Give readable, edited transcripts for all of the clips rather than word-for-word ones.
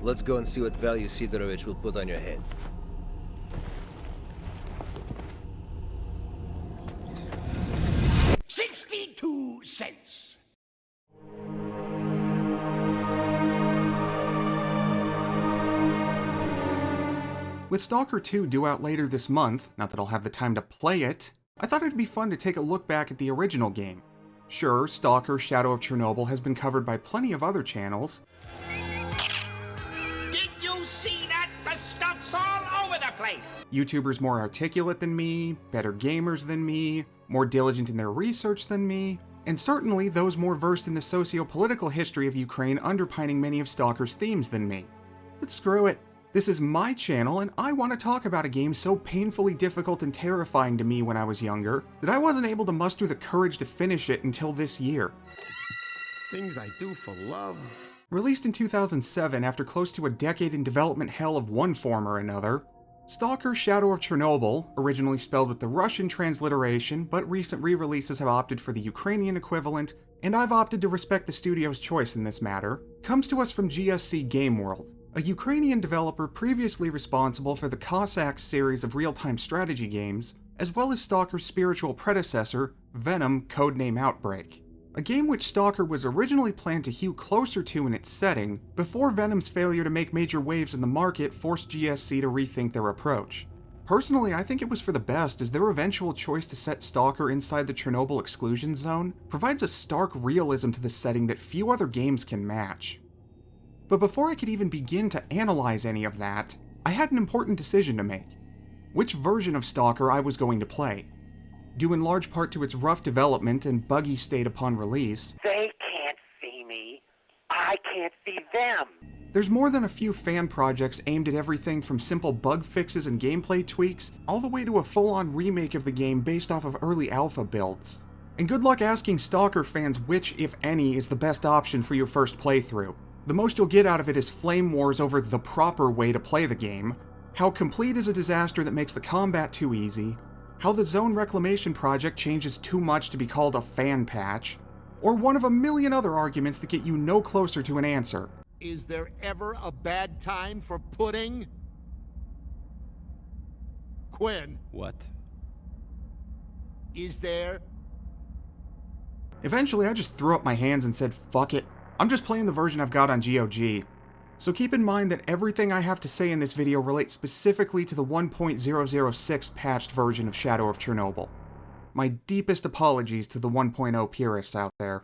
Let's go and see what value Sidorovich will put on your head. $0.62. With Stalker 2 due out later this month, not that I'll have the time to play it, I thought it'd be fun to take a look back at the original game. Sure, Stalker Shadow of Chernobyl has been covered by plenty of other channels. Did you see that? The stuff's all over the place. YouTubers more articulate than me, better gamers than me, more diligent in their research than me, and certainly those more versed in the socio-political history of Ukraine underpinning many of Stalker's themes than me. But screw it. This is my channel, and I want to talk about a game so painfully difficult and terrifying to me when I was younger that I wasn't able to muster the courage to finish it until this year. Things I do for love. Released in 2007 after close to a decade in development hell of one form or another, Stalker Shadow of Chernobyl, originally spelled with the Russian transliteration, but recent re-releases have opted for the Ukrainian equivalent, and I've opted to respect the studio's choice in this matter, comes to us from GSC Game World, a Ukrainian developer previously responsible for the Cossacks series of real-time strategy games, as well as Stalker's spiritual predecessor, Venom codename Outbreak. A game which Stalker was originally planned to hew closer to in its setting, before Venom's failure to make major waves in the market forced GSC to rethink their approach. Personally, I think it was for the best, as their eventual choice to set Stalker inside the Chernobyl exclusion zone provides a stark realism to the setting that few other games can match. But before I could even begin to analyze any of that, I had an important decision to make. Which version of Stalker I was going to play. Due in large part to its rough development and buggy state upon release, they can't see me. I can't see them. There's more than a few fan projects aimed at everything from simple bug fixes and gameplay tweaks, all the way to a full-on remake of the game based off of early alpha builds. And good luck asking Stalker fans which, if any, is the best option for your first playthrough. The most you'll get out of it is flame wars over the proper way to play the game, how complete is a disaster that makes the combat too easy, how the zone reclamation project changes too much to be called a fan patch, or one of a million other arguments that get you no closer to an answer. Is there ever a bad time for pudding? Quinn, What? is there? Eventually, I just threw up my hands and said, fuck it. I'm just playing the version I've got on GOG. So keep in mind that everything I have to say in this video relates specifically to the 1.006 patched version of Shadow of Chernobyl. My deepest apologies to the 1.0 purists out there.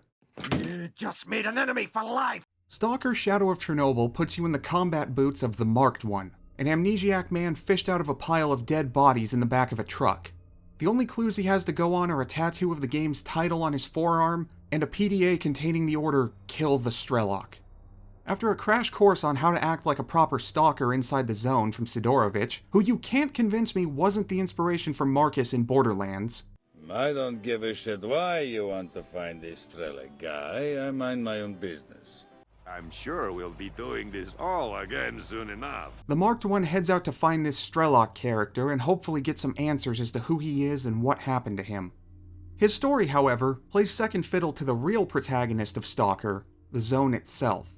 You just made an enemy for life. Stalker Shadow of Chernobyl puts you in the combat boots of the Marked One, an amnesiac man fished out of a pile of dead bodies in the back of a truck. The only clues he has to go on are a tattoo of the game's title on his forearm, and a PDA containing the order, "Kill the Strelok." After a crash course on how to act like a proper stalker inside the zone from Sidorovich, who you can't convince me wasn't the inspiration for Marcus in Borderlands. I don't give a shit why you want to find this Strelok guy. I mind my own business. I'm sure we'll be doing this all again soon enough. The Marked One heads out to find this Strelok character and hopefully get some answers as to who he is and what happened to him. His story, however, plays second fiddle to the real protagonist of Stalker, the zone itself.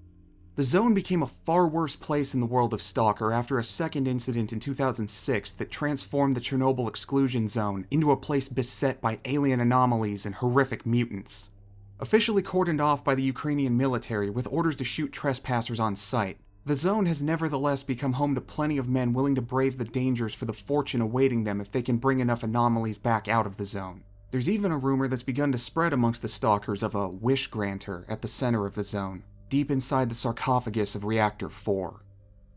The zone became a far worse place in the world of Stalker after a second incident in 2006 that transformed the Chernobyl exclusion zone into a place beset by alien anomalies and horrific mutants. Officially cordoned off by the Ukrainian military with orders to shoot trespassers on sight, the zone has nevertheless become home to plenty of men willing to brave the dangers for the fortune awaiting them if they can bring enough anomalies back out of the zone. There's even a rumor that's begun to spread amongst the stalkers of a wish granter at the center of the zone, deep inside the sarcophagus of Reactor 4.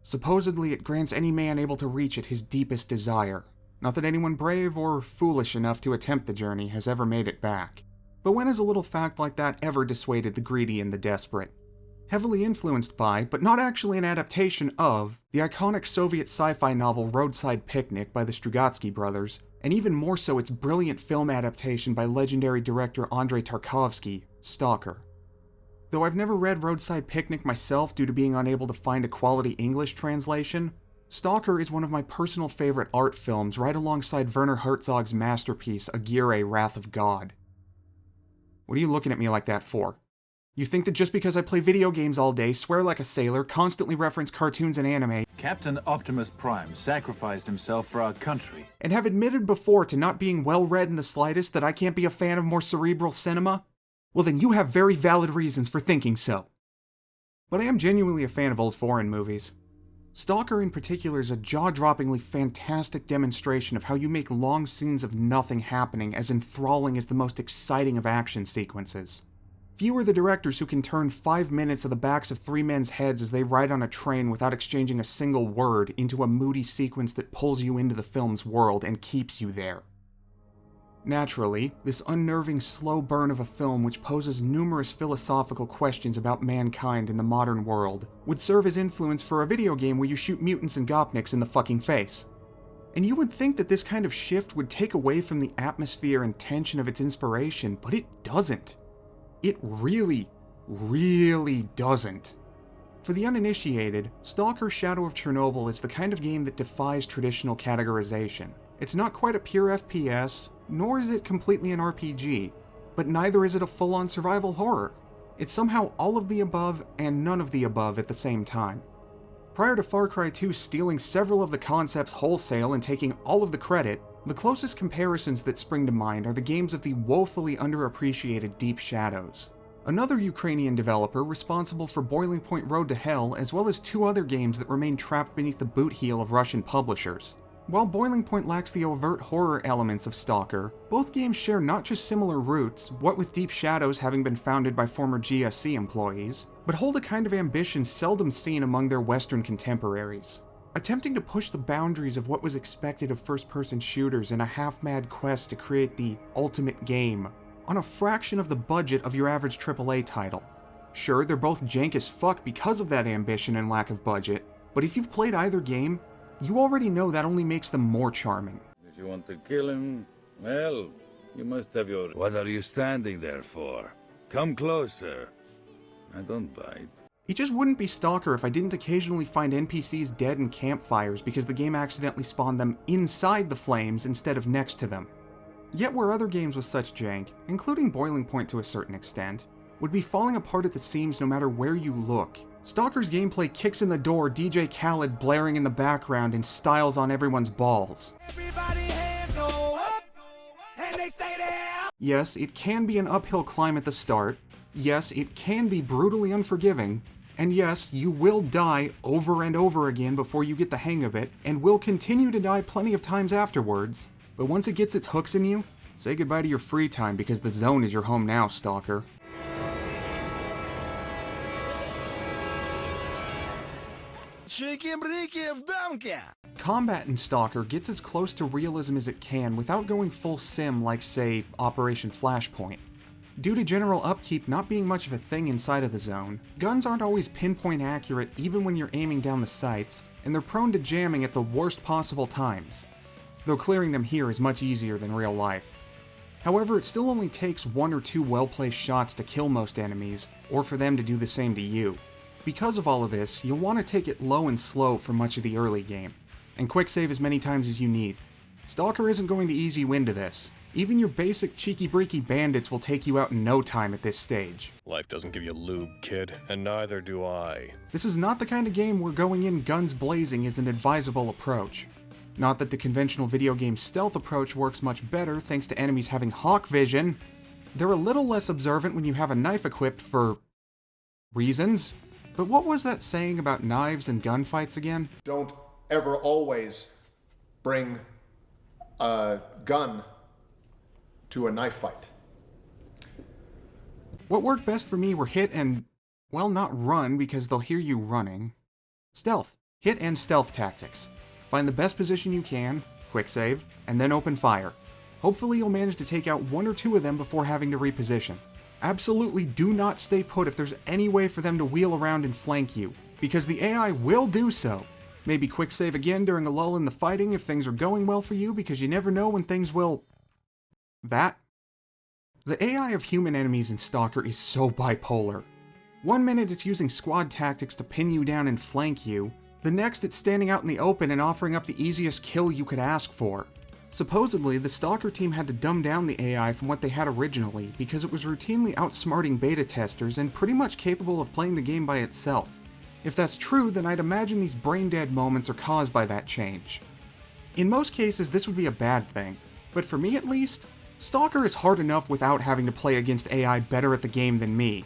Supposedly, it grants any man able to reach it his deepest desire. Not that anyone brave or foolish enough to attempt the journey has ever made it back. But when has a little fact like that ever dissuaded the greedy and the desperate? Heavily influenced by, but not actually an adaptation of, the iconic Soviet sci-fi novel Roadside Picnic by the Strugatsky brothers, and even more so its brilliant film adaptation by legendary director Andrei Tarkovsky, Stalker. Though I've never read Roadside Picnic myself due to being unable to find a quality English translation, Stalker is one of my personal favorite art films right alongside Werner Herzog's masterpiece Aguirre, Wrath of God. What are you looking at me like that for? You think that just because I play video games all day, swear like a sailor, constantly reference cartoons and anime, Captain Optimus Prime sacrificed himself for our country, and have admitted before to not being well-read in the slightest that I can't be a fan of more cerebral cinema? Well then you have very valid reasons for thinking so. But I am genuinely a fan of old foreign movies. Stalker in particular is a jaw-droppingly fantastic demonstration of how you make long scenes of nothing happening as enthralling as the most exciting of action sequences. Few are the directors who can turn 5 minutes of the backs of 3 men's heads as they ride on a train without exchanging a single word into a moody sequence that pulls you into the film's world and keeps you there. Naturally, this unnerving slow burn of a film which poses numerous philosophical questions about mankind in the modern world would serve as influence for a video game where you shoot mutants and gopniks in the fucking face. And you would think that this kind of shift would take away from the atmosphere and tension of its inspiration, but it doesn't. It really, really doesn't. For the uninitiated, Stalker Shadow of Chernobyl is the kind of game that defies traditional categorization. It's not quite a pure FPS, nor is it completely an RPG, but neither is it a full-on survival horror. It's somehow all of the above and none of the above at the same time. Prior to Far Cry 2 stealing several of the concepts wholesale and taking all of the credit, the closest comparisons that spring to mind are the games of the woefully underappreciated Deep Shadows, another Ukrainian developer responsible for Boiling Point Road to Hell, as well as 2 other games that remain trapped beneath the boot heel of Russian publishers. While Boiling Point lacks the overt horror elements of Stalker, both games share not just similar roots, what with Deep Shadows having been founded by former GSC employees, but hold a kind of ambition seldom seen among their Western contemporaries. Attempting to push the boundaries of what was expected of first-person shooters in a half-mad quest to create the ultimate game, on a fraction of the budget of your average AAA title. Sure, they're both jank as fuck because of that ambition and lack of budget, but if you've played either game, you already know that only makes them more charming. If you want to kill him, well, you must have your... What are you standing there for? Come closer. I don't bite. He just wouldn't be Stalker if I didn't occasionally find NPCs dead in campfires because the game accidentally spawned them inside the flames instead of next to them. Yet where other games with such jank, including Boiling Point to a certain extent, would be falling apart at the seams no matter where you look, Stalker's gameplay kicks in the door, DJ Khaled blaring in the background and styles on everyone's balls. Everybody hands go up, and they stay there. Yes, it can be an uphill climb at the start. Yes, it can be brutally unforgiving. And yes, you will die over and over again before you get the hang of it, and will continue to die plenty of times afterwards. But once it gets its hooks in you, say goodbye to your free time because the zone is your home now, Stalker. Combat in Stalker gets as close to realism as it can without going full sim like, say, Operation Flashpoint. Due to general upkeep not being much of a thing inside of the zone, guns aren't always pinpoint accurate even when you're aiming down the sights, and they're prone to jamming at the worst possible times, though clearing them here is much easier than real life. However, it still only takes 1 or 2 well-placed shots to kill most enemies, or for them to do the same to you. Because of all of this, you'll want to take it low and slow for much of the early game, and quick save as many times as you need. Stalker isn't going to ease you into this. Even your basic cheeky-breaky bandits will take you out in no time at this stage. Life doesn't give you lube, kid, and neither do I. This is not the kind of game where going in guns blazing is an advisable approach. Not that the conventional video game stealth approach works much better thanks to enemies having hawk vision. They're a little less observant when you have a knife equipped for... reasons? But what was that saying about knives and gunfights again? Don't ever always bring a gun to a knife fight. What worked best for me were hit and, well, not run because they'll hear you running. Stealth. Hit and stealth tactics. Find the best position you can, quick save, and then open fire. Hopefully you'll manage to take out 1 or 2 of them before having to reposition. Absolutely do not stay put if there's any way for them to wheel around and flank you, because the AI will do so. Maybe quick save again during a lull in the fighting if things are going well for you, because you never know when things will... that? The AI of human enemies in Stalker is so bipolar. 1 minute it's using squad tactics to pin you down and flank you, the next it's standing out in the open and offering up the easiest kill you could ask for. Supposedly, the Stalker team had to dumb down the AI from what they had originally because it was routinely outsmarting beta testers and pretty much capable of playing the game by itself. If that's true, then I'd imagine these brain-dead moments are caused by that change. In most cases, this would be a bad thing, but for me at least, Stalker is hard enough without having to play against AI better at the game than me.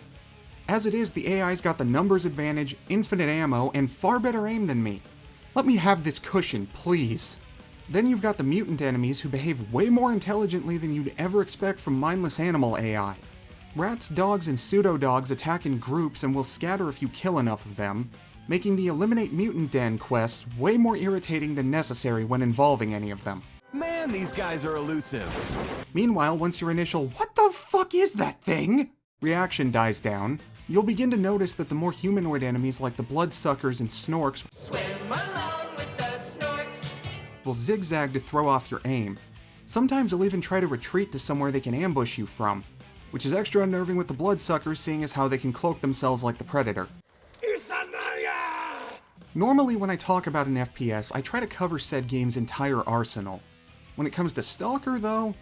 As it is, the AI's got the numbers advantage, infinite ammo, and far better aim than me. Let me have this cushion, please. Then you've got the mutant enemies who behave way more intelligently than you'd ever expect from mindless animal AI. Rats, dogs, and pseudo-dogs attack in groups and will scatter if you kill enough of them, making the Eliminate Mutant Den quest way more irritating than necessary when involving any of them. Man, these guys are elusive. Meanwhile, once your initial "what the fuck is that thing?" reaction dies down, you'll begin to notice that the more humanoid enemies like the bloodsuckers and snorks will zigzag to throw off your aim. Sometimes they'll even try to retreat to somewhere they can ambush you from, which is extra unnerving with the bloodsuckers seeing as how they can cloak themselves like the Predator. Normally when I talk about an FPS, I try to cover said game's entire arsenal. When it comes to Stalker though,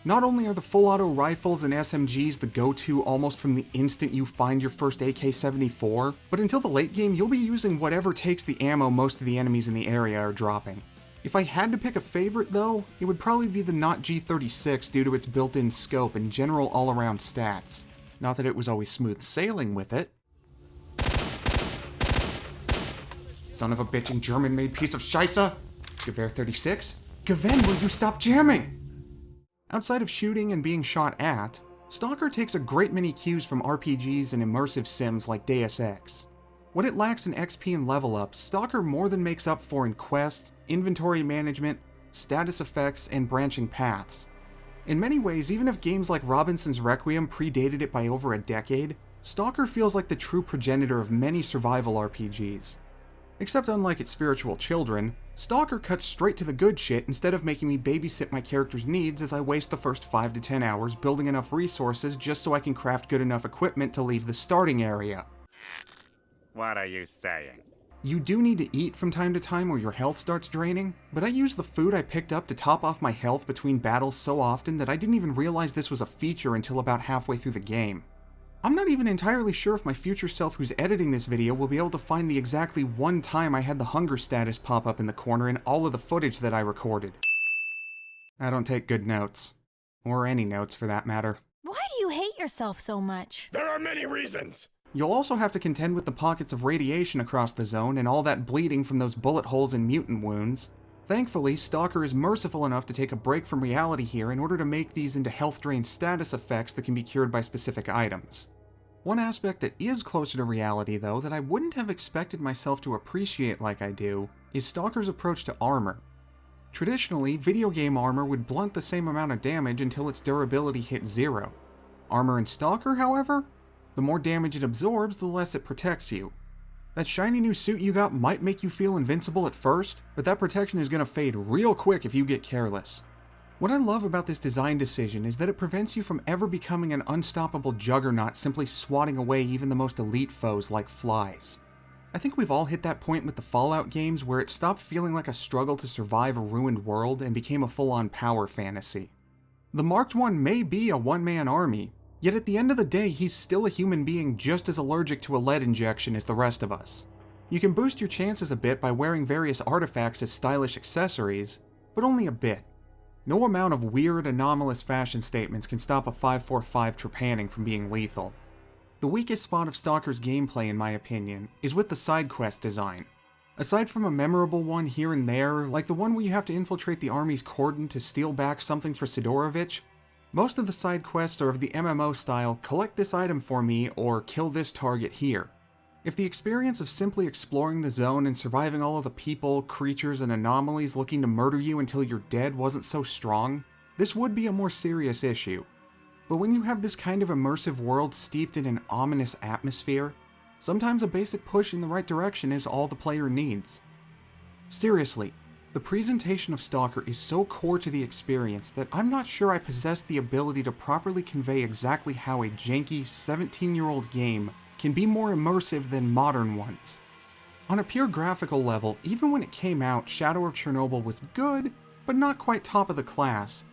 not only are the full auto rifles and SMGs the go-to almost from the instant you find your first AK-74, but until the late game you'll be using whatever takes the ammo most of the enemies in the area are dropping. If I had to pick a favorite though, it would probably be the Not G36 due to its built-in scope and general all-around stats. Not that it was always smooth sailing with it. Son of a bitchin' German-made piece of scheisse! Gewehr 36? Gewen, will you stop jamming? Outside of shooting and being shot at, Stalker takes a great many cues from RPGs and immersive sims like Deus Ex. What it lacks in XP and level ups, Stalker more than makes up for in quest, inventory management, status effects, and branching paths. In many ways, even if games like Robinson's Requiem predated it by over a decade, Stalker feels like the true progenitor of many survival RPGs. Except unlike its spiritual children, Stalker cuts straight to the good shit instead of making me babysit my character's needs as I waste the first 5 to 10 hours building enough resources just so I can craft good enough equipment to leave the starting area. What are you saying? You do need to eat from time to time or your health starts draining, but I use the food I picked up to top off my health between battles so often that I didn't even realize this was a feature until about halfway through the game. I'm not even entirely sure if my future self who's editing this video will be able to find the exactly one time I had the hunger status pop up in the corner in all of the footage that I recorded. I don't take good notes. Or any notes for that matter. Why do you hate yourself so much? There are many reasons. You'll also have to contend with the pockets of radiation across the zone and all that bleeding from those bullet holes and mutant wounds. Thankfully, Stalker is merciful enough to take a break from reality here in order to make these into health drain status effects that can be cured by specific items. One aspect that is closer to reality though that I wouldn't have expected myself to appreciate like I do is Stalker's approach to armor. Traditionally, video game armor would blunt the same amount of damage until its durability hit 0. Armor in Stalker, however? The more damage it absorbs, the less it protects you. That shiny new suit you got might make you feel invincible at first, but that protection is going to fade real quick if you get careless. What I love about this design decision is that it prevents you from ever becoming an unstoppable juggernaut simply swatting away even the most elite foes like flies. I think we've all hit that point with the Fallout games where it stopped feeling like a struggle to survive a ruined world and became a full-on power fantasy. The Marked I may be a one-man army, yet at the end of the day, he's still a human being just as allergic to a lead injection as the rest of us. You can boost your chances a bit by wearing various artifacts as stylish accessories, but only a bit. No amount of weird, anomalous fashion statements can stop a 545 trepanning from being lethal. The weakest spot of Stalker's gameplay, in my opinion, is with the side quest design. Aside from a memorable one here and there, like the one where you have to infiltrate the army's cordon to steal back something for Sidorovich, most of the side quests are of the MMO style, collect this item for me, or kill this target here. If the experience of simply exploring the zone and surviving all of the people, creatures, and anomalies looking to murder you until you're dead wasn't so strong, this would be a more serious issue. But when you have this kind of immersive world steeped in an ominous atmosphere, sometimes a basic push in the right direction is all the player needs. Seriously, the presentation of Stalker is so core to the experience that I'm not sure I possess the ability to properly convey exactly how a janky 17-year-old game can be more immersive than modern ones. On a pure graphical level, even when it came out, Shadow of Chernobyl was good, but not quite top of the class,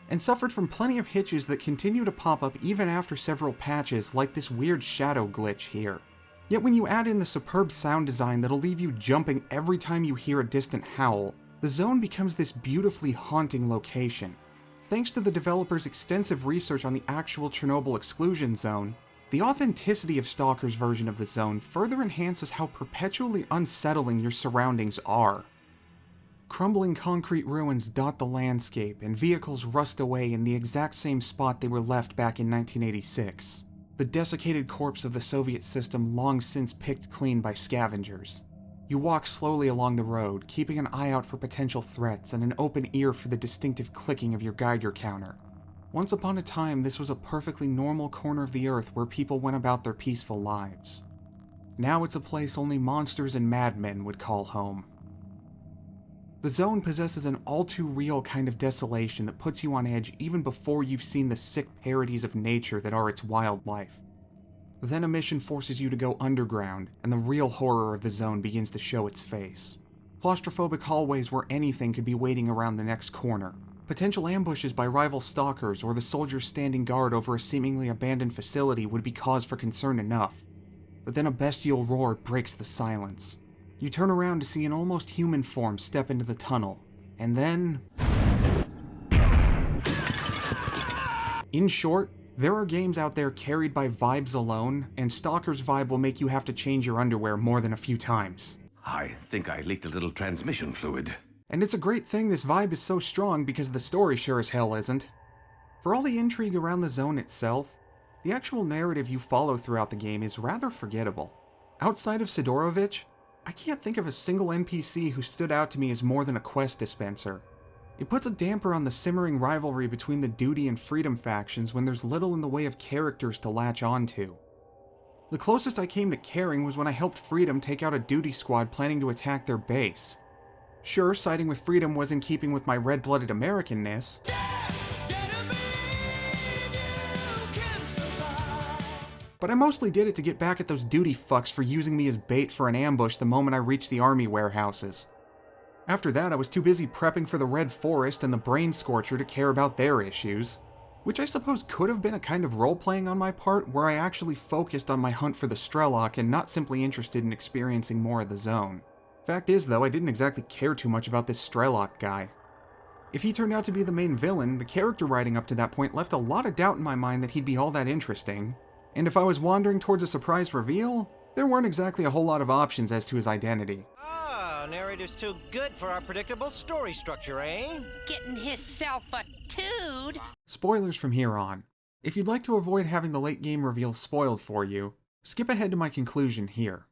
and suffered from plenty of hitches that continue to pop up even after several patches, like this weird shadow glitch here. Yet when you add in the superb sound design that'll leave you jumping every time you hear a distant howl, the zone becomes this beautifully haunting location. Thanks to the developers' extensive research on the actual Chernobyl exclusion zone, the authenticity of S.T.A.L.K.E.R's version of the zone further enhances how perpetually unsettling your surroundings are. Crumbling concrete ruins dot the landscape, and vehicles rust away in the exact same spot they were left back in 1986. The desiccated corpse of the Soviet system long since picked clean by scavengers. You walk slowly along the road, keeping an eye out for potential threats and an open ear for the distinctive clicking of your Geiger counter. Once upon a time, this was a perfectly normal corner of the earth where people went about their peaceful lives. Now it's a place only monsters and madmen would call home. The zone possesses an all-too-real kind of desolation that puts you on edge even before you've seen the sick parodies of nature that are its wildlife. Then a mission forces you to go underground, and the real horror of the zone begins to show its face. Claustrophobic hallways where anything could be waiting around the next corner. Potential ambushes by rival stalkers or the soldiers standing guard over a seemingly abandoned facility would be cause for concern enough. But then a bestial roar breaks the silence. You turn around to see an almost human form step into the tunnel, and then... In short, there are games out there carried by vibes alone, and S.T.A.L.K.E.R's vibe will make you have to change your underwear more than a few times. I think I leaked a little transmission fluid. And it's a great thing this vibe is so strong because the story sure as hell isn't. For all the intrigue around the zone itself, the actual narrative you follow throughout the game is rather forgettable. Outside of Sidorovich, I can't think of a single NPC who stood out to me as more than a quest dispenser. It puts a damper on the simmering rivalry between the Duty and Freedom factions when there's little in the way of characters to latch onto. The closest I came to caring was when I helped Freedom take out a Duty squad planning to attack their base. Sure, siding with Freedom was in keeping with my red-blooded Americanness, but I mostly did it to get back at those Duty fucks for using me as bait for an ambush the moment I reached the army warehouses. After that, I was too busy prepping for the Red Forest and the Brain Scorcher to care about their issues, which I suppose could have been a kind of role-playing on my part where I actually focused on my hunt for the Strelok and not simply interested in experiencing more of the zone. Fact is, though, I didn't exactly care too much about this Strelok guy. If he turned out to be the main villain, the character writing up to that point left a lot of doubt in my mind that he'd be all that interesting. And if I was wandering towards a surprise reveal, there weren't exactly a whole lot of options as to his identity. Ah, narrator's too good for our predictable story structure, eh? Getting himself a tood. Spoilers from here on. If you'd like to avoid having the late game reveal spoiled for you, skip ahead to my conclusion here.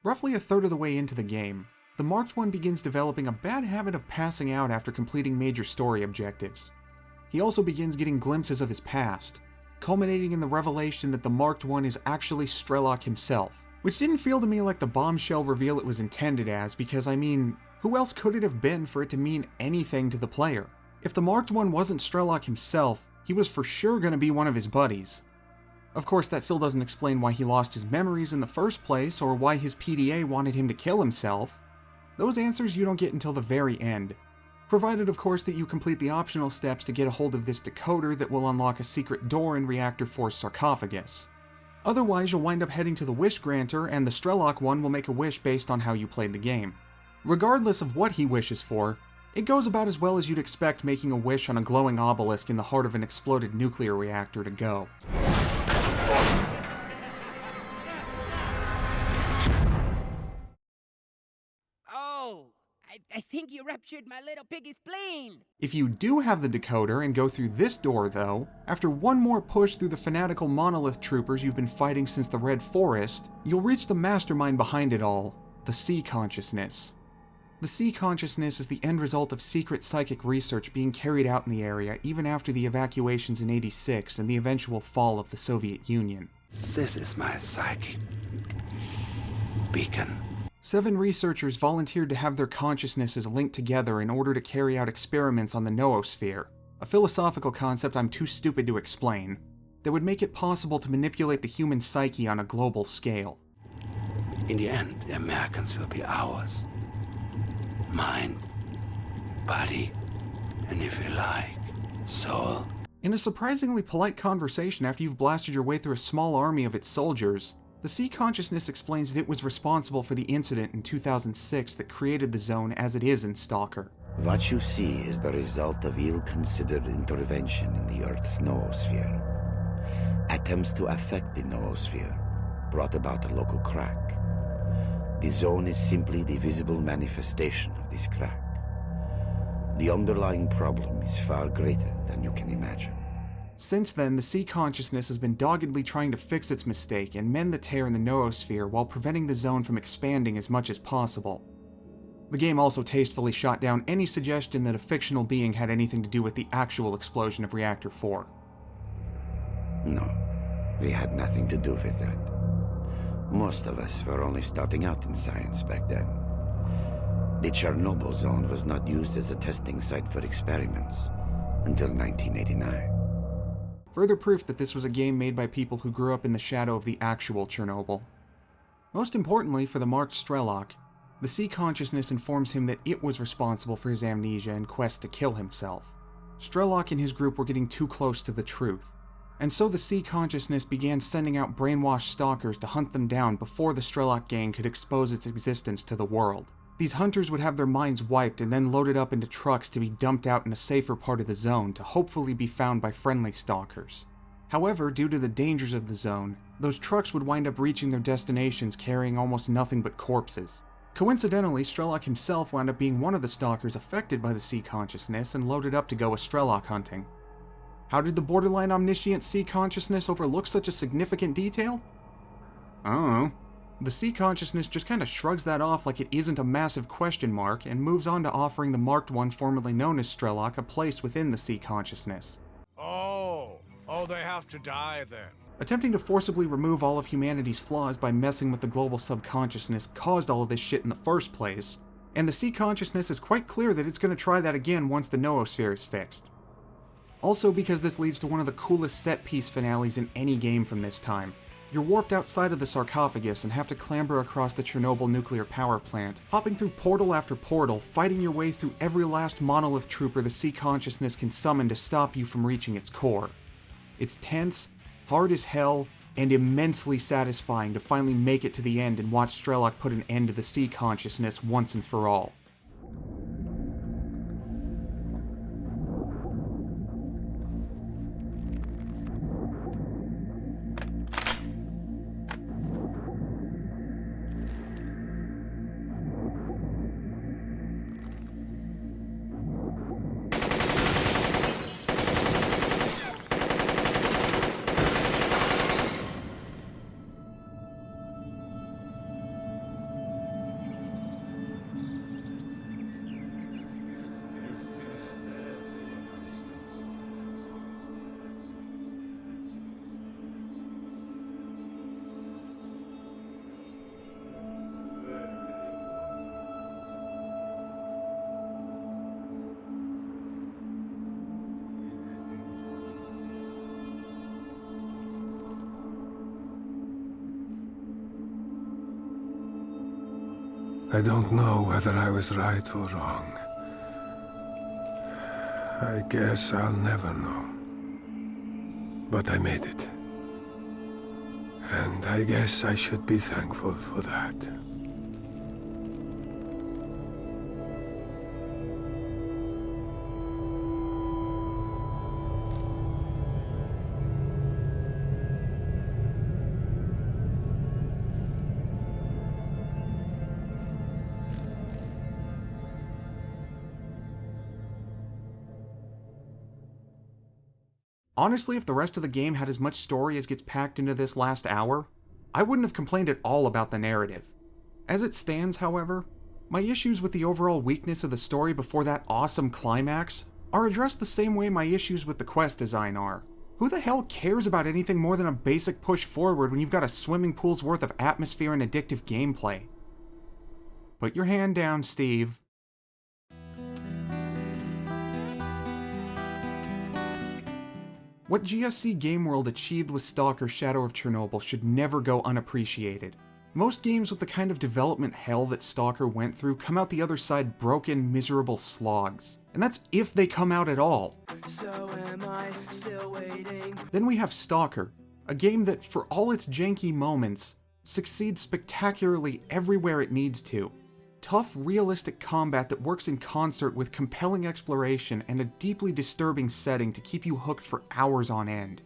Roughly a third of the way into the game, the Marked I begins developing a bad habit of passing out after completing major story objectives. He also begins getting glimpses of his past, culminating in the revelation that the Marked I is actually Strelok himself, which didn't feel to me like the bombshell reveal it was intended as, because I mean, who else could it have been for it to mean anything to the player? If the Marked I wasn't Strelok himself, he was for sure going to be one of his buddies. Of course, that still doesn't explain why he lost his memories in the first place, or why his PDA wanted him to kill himself. Those answers you don't get until the very end. Provided, of course, that you complete the optional steps to get a hold of this decoder that will unlock a secret door in Reactor 4's sarcophagus. Otherwise, you'll wind up heading to the Wish Granter, and the Strelok one will make a wish based on how you played the game. Regardless of what he wishes for, it goes about as well as you'd expect making a wish on a glowing obelisk in the heart of an exploded nuclear reactor to go. I think you ruptured my little piggy spleen. If you do have the decoder and go through this door, though, after one more push through the fanatical monolith troopers you've been fighting since the Red Forest, you'll reach the mastermind behind it all, the Sea Consciousness. The Sea Consciousness is the end result of secret psychic research being carried out in the area even after the evacuations in '86 and the eventual fall of the Soviet Union. This is my psychic beacon. 7 researchers volunteered to have their consciousnesses linked together in order to carry out experiments on the noosphere, a philosophical concept I'm too stupid to explain, that would make it possible to manipulate the human psyche on a global scale. In the end, the Americans will be ours. Mind body, and if you like, soul. In a surprisingly polite conversation after you've blasted your way through a small army of its soldiers, the Sea Consciousness explains that it was responsible for the incident in 2006 that created the zone as it is in Stalker. What you see is the result of ill-considered intervention in the Earth's noosphere. Attempts to affect the noosphere brought about a local crack. The zone is simply the visible manifestation of this crack. The underlying problem is far greater than you can imagine. Since then, the Sea Consciousness has been doggedly trying to fix its mistake and mend the tear in the noosphere while preventing the zone from expanding as much as possible. The game also tastefully shot down any suggestion that a fictional being had anything to do with the actual explosion of Reactor 4. No, we had nothing to do with that. Most of us were only starting out in science back then. The Chernobyl zone was not used as a testing site for experiments until 1989. Further proof that this was a game made by people who grew up in the shadow of the actual Chernobyl. Most importantly for the marked Strelok, the Sea Consciousness informs him that it was responsible for his amnesia and quest to kill himself. Strelok and his group were getting too close to the truth, and so the Sea Consciousness began sending out brainwashed stalkers to hunt them down before the Strelok gang could expose its existence to the world. These hunters would have their minds wiped and then loaded up into trucks to be dumped out in a safer part of the zone to hopefully be found by friendly stalkers. However, due to the dangers of the zone, those trucks would wind up reaching their destinations carrying almost nothing but corpses. Coincidentally, Strelok himself wound up being one of the stalkers affected by the Sea Consciousness and loaded up to go a Strelok hunting. How did the borderline omniscient Sea Consciousness overlook such a significant detail? I don't know. The Sea Consciousness just kinda shrugs that off like it isn't a massive question mark and moves on to offering the marked one formerly known as Strelok a place within the Sea Consciousness. Oh, they have to die then. Attempting to forcibly remove all of humanity's flaws by messing with the global subconsciousness caused all of this shit in the first place, and the Sea Consciousness is quite clear that it's going to try that again once the noosphere is fixed. Also because this leads to one of the coolest set-piece finales in any game from this time. You're warped outside of the sarcophagus and have to clamber across the Chernobyl nuclear power plant, hopping through portal after portal, fighting your way through every last monolith trooper the Sea Consciousness can summon to stop you from reaching its core. It's tense, hard as hell, and immensely satisfying to finally make it to the end and watch Strelok put an end to the Sea Consciousness once and for all. I don't know whether I was right or wrong. I guess I'll never know. But I made it. And I guess I should be thankful for that. Honestly, if the rest of the game had as much story as gets packed into this last hour, I wouldn't have complained at all about the narrative. As it stands, however, my issues with the overall weakness of the story before that awesome climax are addressed the same way my issues with the quest design are. Who the hell cares about anything more than a basic push forward when you've got a swimming pool's worth of atmosphere and addictive gameplay? Put your hand down, Steve. What GSC Game World achieved with Stalker Shadow of Chernobyl should never go unappreciated. Most games with the kind of development hell that Stalker went through come out the other side broken, miserable slogs. And that's if they come out at all. So am I still waiting? Then we have Stalker, a game that, for all its janky moments, succeeds spectacularly everywhere it needs to. Tough, realistic combat that works in concert with compelling exploration and a deeply disturbing setting to keep you hooked for hours on end.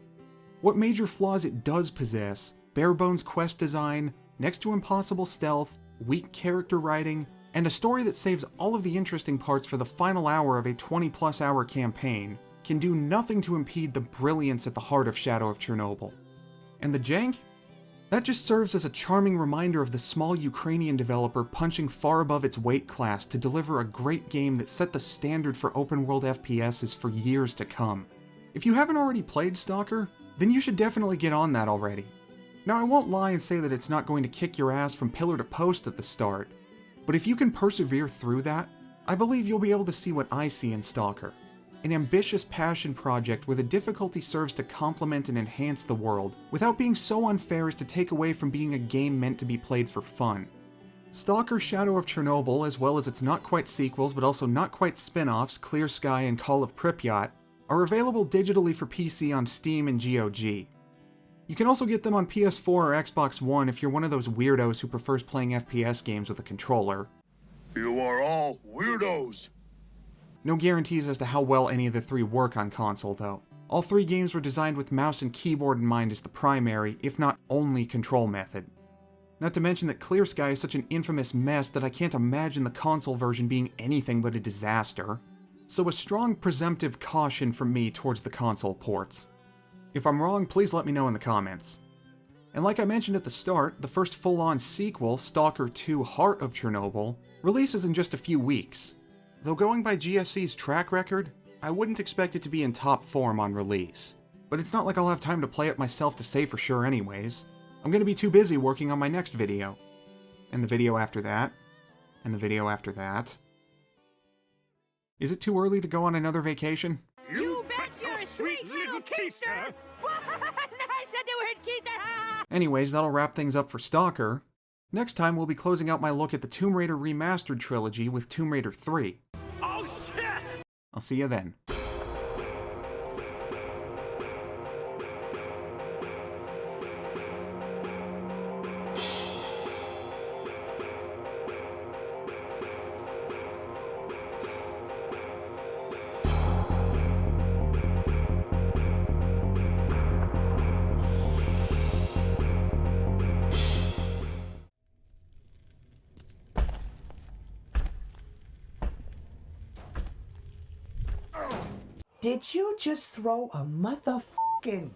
What major flaws it does possess, bare-bones quest design, next to impossible stealth, weak character writing, and a story that saves all of the interesting parts for the final hour of a 20-plus hour campaign, can do nothing to impede the brilliance at the heart of Shadow of Chernobyl. And the jank? That just serves as a charming reminder of the small Ukrainian developer punching far above its weight class to deliver a great game that set the standard for open-world FPSs for years to come. If you haven't already played Stalker, then you should definitely get on that already. Now, I won't lie and say that it's not going to kick your ass from pillar to post at the start, but if you can persevere through that, I believe you'll be able to see what I see in Stalker. An ambitious passion project where the difficulty serves to complement and enhance the world, without being so unfair as to take away from being a game meant to be played for fun. Stalker Shadow of Chernobyl, as well as its not-quite sequels but also not-quite spin-offs, Clear Sky and Call of Pripyat, are available digitally for PC on Steam and GOG. You can also get them on PS4 or Xbox One if you're one of those weirdos who prefers playing FPS games with a controller. You are all weirdos! No guarantees as to how well any of the three work on console, though. All three games were designed with mouse and keyboard in mind as the primary, if not only, control method. Not to mention that Clear Sky is such an infamous mess that I can't imagine the console version being anything but a disaster. So a strong presumptive caution from me towards the console ports. If I'm wrong, please let me know in the comments. And like I mentioned at the start, the first full-on sequel, Stalker 2 Heart of Chernobyl, releases in just a few weeks. Though going by GSC's track record, I wouldn't expect it to be in top form on release. But it's not like I'll have time to play it myself to say for sure anyways. I'm gonna be too busy working on my next video. And the video after that. And the video after that. Is it too early to go on another vacation? You bet you're a sweet little keister! I said the word keister! Anyways, that'll wrap things up for Stalker. Next time, we'll be closing out my look at the Tomb Raider Remastered trilogy with Tomb Raider 3. Oh shit! I'll see you then. Did you just throw a motherfucking